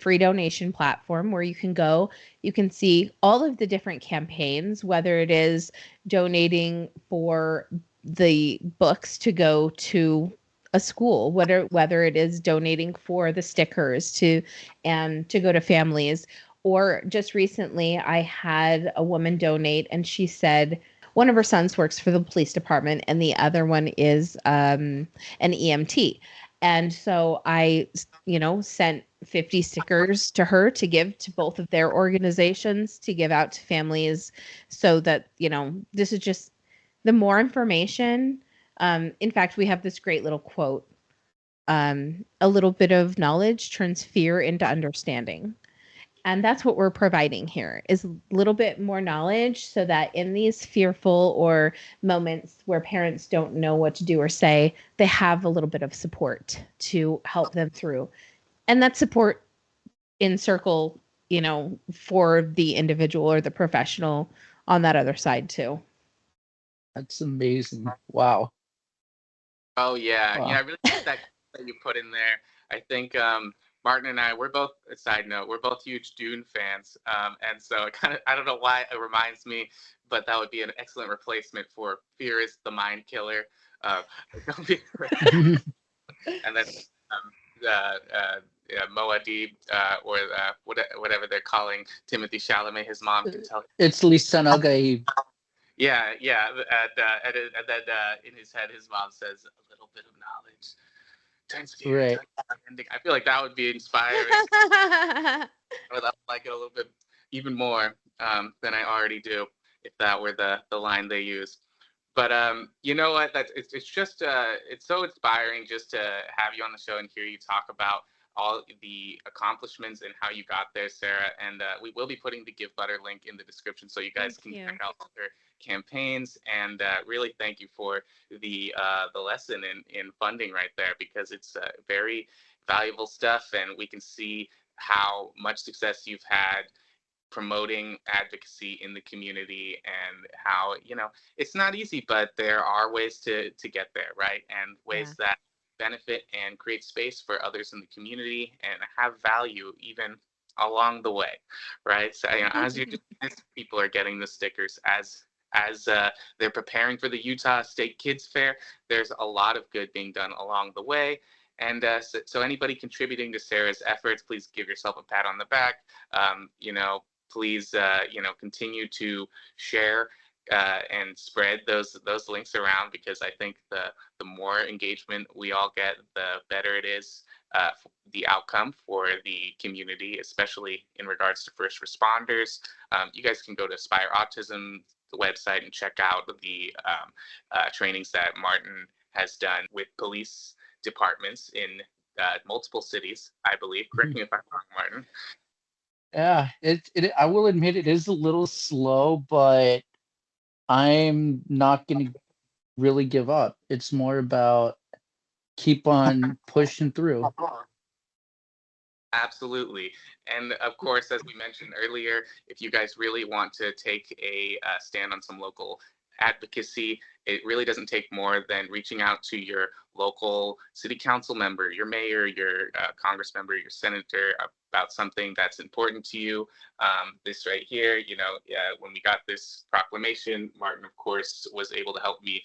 free donation platform where you can go, you can see all of the different campaigns, whether it is donating for the books to go to a school, whether it is donating for the stickers to go to families. Or just recently I had a woman donate, and she said one of her sons works for the police department and the other one is an EMT. And so I, sent 50 stickers to her to give to both of their organizations to give out to families, so that, this is just the more information. In fact, we have this great little quote. A little bit of knowledge turns fear into understanding. And that's what we're providing here, is a little bit more knowledge, so that in these fearful or moments where parents don't know what to do or say, they have a little bit of support to help them through. And that support in circle, for the individual or the professional on that other side too. That's amazing. Wow. Oh yeah, Wow. I really like that you put in there. I think Martin and I, we're both, a side note, we're both huge Dune fans, and so it I don't know why it reminds me, but that would be an excellent replacement for "Fear is the Mind Killer." And that's Moadib, or whatever they're calling Timothy Chalamet. His mom can tell. It's Lisan Al-Gaib. Yeah, and then in his head, his mom says, "A little bit of knowledge turns fear into ending." I feel like that would be inspiring. I would like it a little bit even more than I already do, if that were the line they use. But you know what? It's just it's so inspiring just to have you on the show and hear you talk about all the accomplishments and how you got there, Sarah. And we will be putting the Give Butter link in the description so you guys can check out other campaigns. And really thank you for the lesson in funding right there, because it's very valuable stuff, and we can see how much success you've had promoting advocacy in the community, and how it's not easy, but there are ways to get there, right? And ways that benefit and create space for others in the community and have value even along the way, right? So as you're doing this, people are getting the stickers, as they're preparing for the Utah State Kids Fair. There's a lot of good being done along the way. And so anybody contributing to Sarah's efforts, please give yourself a pat on the back. Please, continue to share and spread those links around, because I think the more engagement we all get, the better it is, the outcome for the community, especially in regards to first responders. You guys can go to Aspire Autism, the website, and check out the trainings that Martin has done with police departments in multiple cities, I believe. Correct me if I'm wrong, Martin. Yeah, I will admit it is a little slow, but I'm not going to really give up. It's more about keep on pushing through. Absolutely. And of course, as we mentioned earlier, if you guys really want to take a stand on some local advocacy, it really doesn't take more than reaching out to your local city council member, your mayor, your congress member, your senator, about something that's important to you. This right here, when we got this proclamation, Martin, of course, was able to help me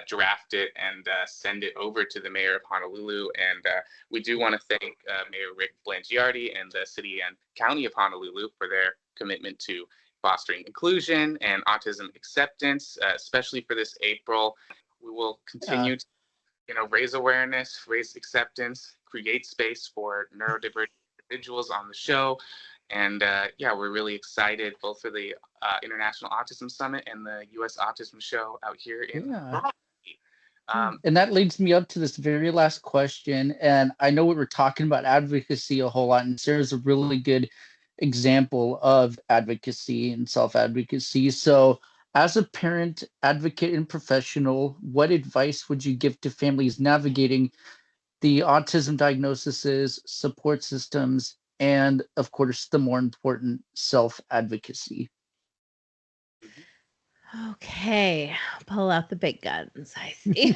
draft it and send it over to the mayor of Honolulu. And we do want to thank Mayor Rick Blangiardi and the city and county of Honolulu for their commitment to fostering inclusion and autism acceptance, especially for this April. We will continue raise awareness, raise acceptance, create space for neurodivergent individuals on the show. And we're really excited both for the International Autism Summit and the U.S. Autism Show out here in and that leads me up to this very last question. And I know we were talking about advocacy a whole lot, and Sarah's a really good example of advocacy and self-advocacy. So as a parent, advocate, and professional, what advice would you give to families navigating the autism diagnoses, support systems, and of course, the more important self-advocacy? Okay, pull out the big guns. I see.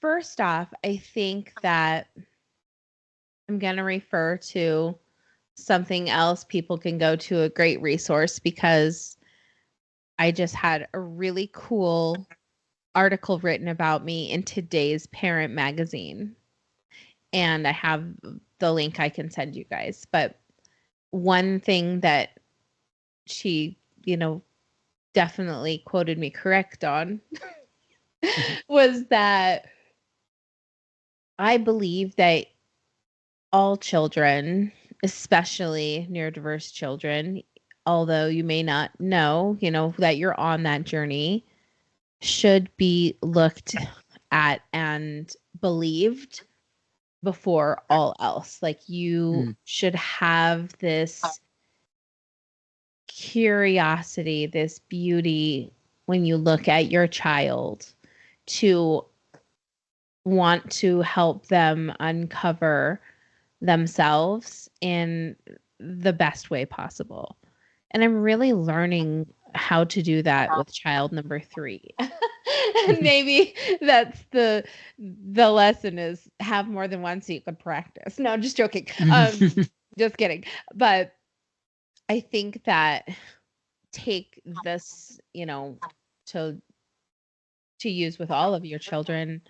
First off, I think that I'm going to refer to something else people can go to, a great resource, because I just had a really cool article written about me in today's Parent magazine. And I have the link I can send you guys. But one thing that she, definitely quoted me correct on was that I believe that all children, especially neurodiverse children, although you may not know, that you're on that journey, should be looked at and believed before all else. Like, you should have this curiosity, this beauty when you look at your child, to want to help them uncover themselves in the best way possible. And I'm really learning how to do that with child number 3. And maybe that's the lesson, is have more than one so you could practice. No, just joking. Just kidding. But I think that take this, to use with all of your children.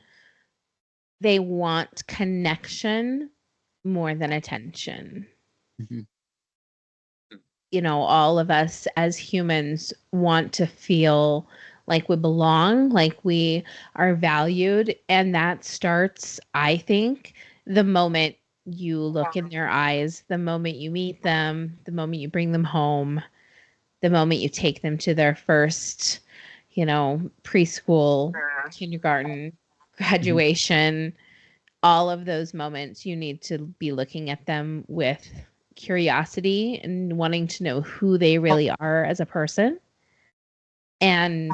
They want connection more than attention. All of us as humans want to feel like we belong, like we are valued. And that starts, I think, the moment you look in their eyes, the moment you meet them, the moment you bring them home, the moment you take them to their first, preschool, kindergarten, graduation. All of those moments, you need to be looking at them with curiosity and wanting to know who they really are as a person, and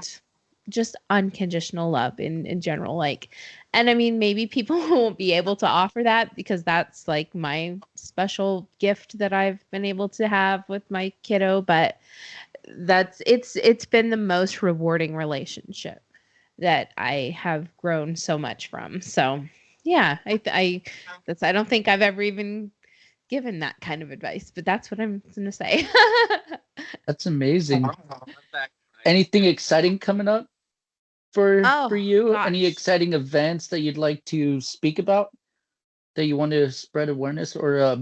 just unconditional love in general. And I mean, maybe people won't be able to offer that, because that's like my special gift that I've been able to have with my kiddo, but it's been the most rewarding relationship that I have grown so much from. So yeah, I don't think I've ever even given that kind of advice, but that's what I'm going to say. That's amazing. Anything exciting coming up for you? Gosh. Any exciting events that you'd like to speak about, that you want to spread awareness, or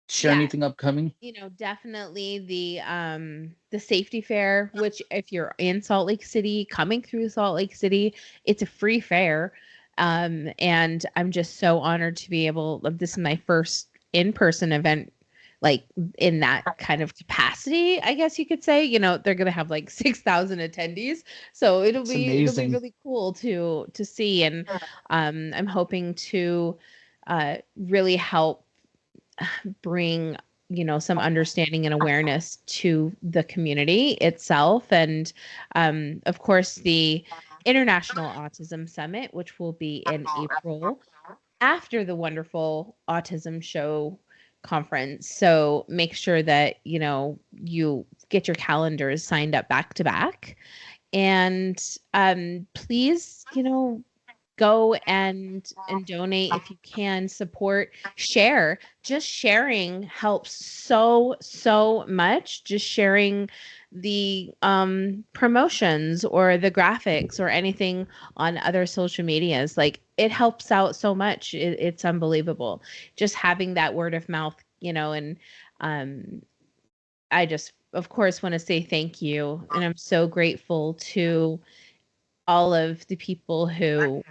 share anything upcoming? Definitely the safety fair, which if you're in Salt Lake City, coming through Salt Lake City, it's a free fair. And I'm just so honored to be able, this is my first in-person event, like in that kind of capacity, I guess you could say. They're going to have like 6,000 attendees. So it'll be really cool to see. And I'm hoping to really help bring some understanding and awareness to the community itself. And of course, the International Autism Summit, which will be in April after the wonderful Autism Show conference. So make sure that you get your calendars signed up back to back. And please, go and donate if you can, support, share. Just sharing helps so much. Just sharing the promotions or the graphics or anything on other social medias, like, it helps out so much. It's unbelievable. Just having that word of mouth, and I just, of course, want to say thank you. And I'm so grateful to all of the people who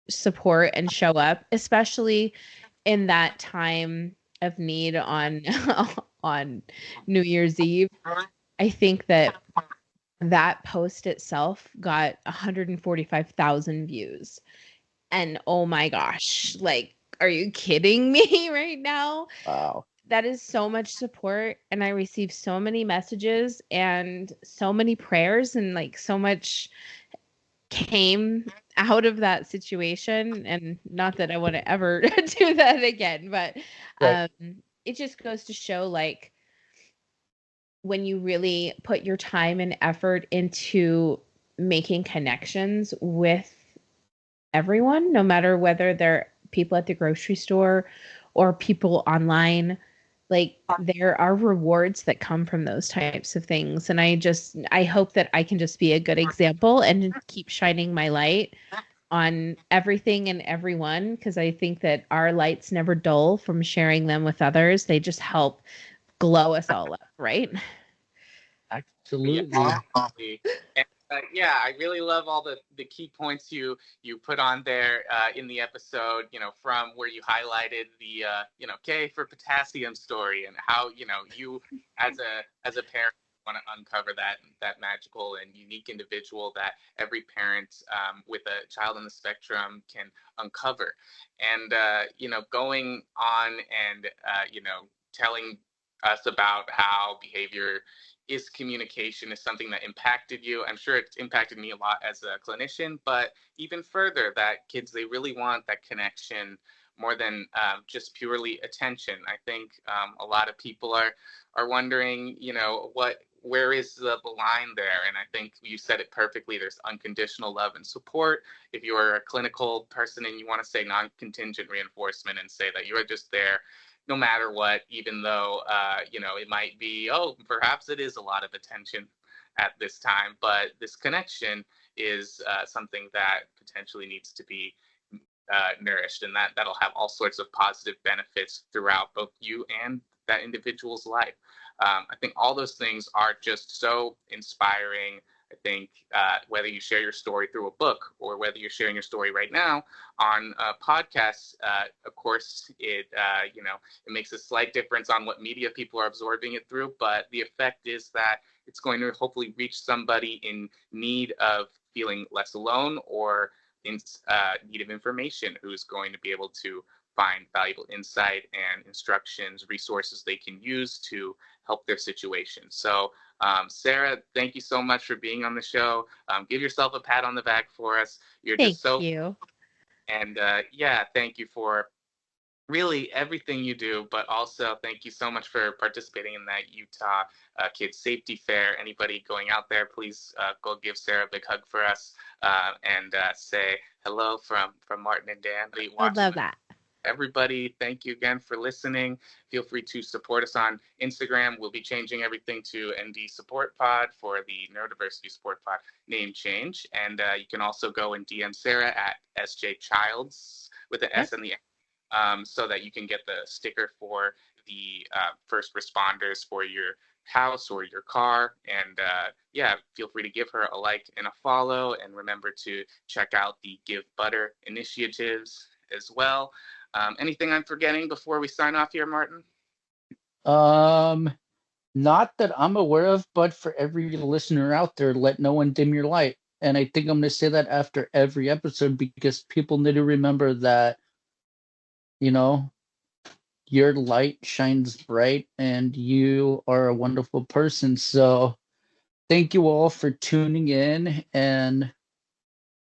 support and show up, especially in that time of need on on New Year's Eve. I think that post itself got 145,000 views. And oh my gosh, like, are you kidding me right now? Wow. That is so much support. And I received so many messages and so many prayers, and like so much came out of that situation. And not that I want to ever do that again, but Right. it just goes to show, like, when you really put your time and effort into making connections with everyone, no matter whether they're people at the grocery store or people online, like, there are rewards that come from those types of things. And I hope that I can just be a good example and keep shining my light on everything and everyone, because I think that our lights never dull from sharing them with others. They just help glow us all up, right? Absolutely. Yeah, absolutely. And, yeah, I really love all the key points you put on there in the episode. From where you highlighted the K for potassium story, and how you as a parent want to uncover that magical and unique individual that every parent with a child on the spectrum can uncover, and going on and telling us about how behavior is communication is something that impacted you. I'm sure it's impacted me a lot as a clinician, but even further, that kids, they really want that connection more than just purely attention. I think a lot of people are wondering, where is the line there? And I think you said it perfectly. There's unconditional love and support. If you're a clinical person and you want to say non-contingent reinforcement and say that you are just there no matter what, even though, it might be, oh, perhaps it is a lot of attention at this time, but this connection is something that potentially needs to be nourished, and that'll have all sorts of positive benefits throughout both you and that individual's life. I think all those things are just so inspiring. I think whether you share your story through a book or whether you're sharing your story right now on a podcast, of course, it makes a slight difference on what media people are absorbing it through, but the effect is that it's going to hopefully reach somebody in need of feeling less alone, or in need of information, who's going to be able to find valuable insight and instructions, resources they can use to help their situation. So, Sara, thank you so much for being on the show. Give yourself a pat on the back for us. You're just Thank you. And thank you for really everything you do, but also thank you so much for participating in that Utah Kids Safety Fair. Anybody going out there, please go give Sara a big hug for us, and say hello from Martin and Dan. I'd love that. Everybody, thank you again for listening. Feel free to support us on Instagram. We'll be changing everything to ND Support Pod for the Neurodiversity Support Pod name change. And you can also go and DM Sara at SJ Childs with an S in the end, so that you can get the sticker for the first responders for your house or your car. And feel free to give her a like and a follow. And remember to check out the Give Butter initiatives as well. Anything I'm forgetting before we sign off here, Martin? Not that I'm aware of, but for every listener out there, let no one dim your light. And I think I'm going to say that after every episode, because people need to remember that, your light shines bright and you are a wonderful person. So thank you all for tuning in. And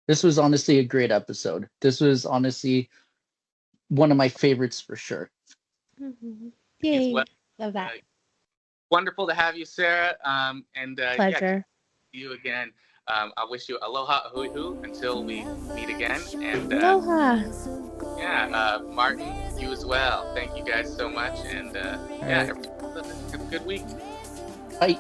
this was honestly a great episode. This was honestly one of my favorites for sure. Mm-hmm. Yay. Well, love that. Wonderful to have you, Sara. Pleasure. See you again. I wish you aloha ahuihu until we meet again. And aloha. Martin, you as well. Thank you guys so much. And have a good week. Bye.